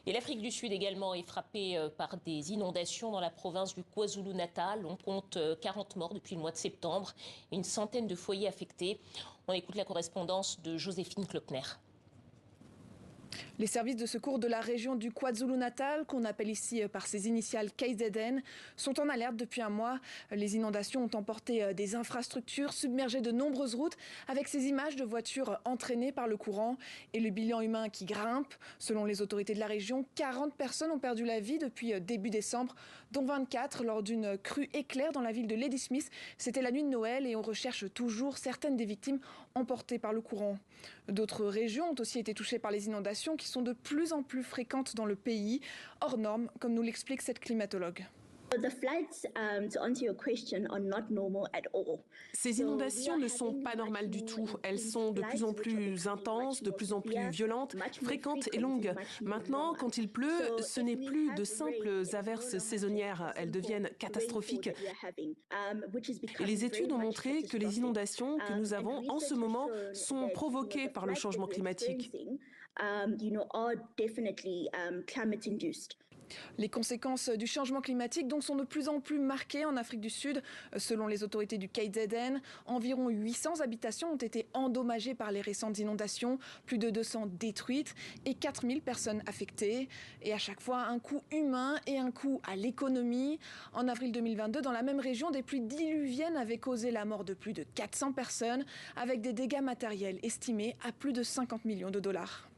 Et l'Afrique du Sud également est frappée par des inondations dans la province du KwaZulu-Natal. On compte 40 morts depuis le mois de septembre et une centaine de foyers affectés. On écoute la correspondance de Joséphine Klockner. Les services de secours de la région du KwaZulu-Natal, qu'on appelle ici par ses initiales KZN, sont en alerte depuis un mois. Les inondations ont emporté des infrastructures, submergé de nombreuses routes, avec ces images de voitures entraînées par le courant et le bilan humain qui grimpe. Selon les autorités de la région, 40 personnes ont perdu la vie depuis début décembre, dont 24 lors d'une crue éclair dans la ville de Ladysmith. C'était la nuit de Noël et on recherche toujours certaines des victimes emportées par le courant. D'autres régions ont aussi été touchées par les inondations qui sont de plus en plus fréquentes dans le pays, hors normes, comme nous l'explique cette climatologue. Ces inondations ne sont pas normales du tout. Elles sont de plus en plus intenses, de plus en plus violentes, fréquentes et longues. Maintenant, quand il pleut, ce n'est plus de simples averses saisonnières. Elles deviennent catastrophiques. Et les études ont montré que les inondations que nous avons en ce moment sont provoquées par le changement climatique. Les conséquences du changement climatique donc sont de plus en plus marquées en Afrique du Sud. Selon les autorités du KZN, environ 800 habitations ont été endommagées par les récentes inondations, plus de 200 détruites et 4000 personnes affectées. Et à chaque fois, un coût humain et un coût à l'économie. En avril 2022, dans la même région, des pluies diluviennes avaient causé la mort de plus de 400 personnes, avec des dégâts matériels estimés à plus de 50 millions de dollars.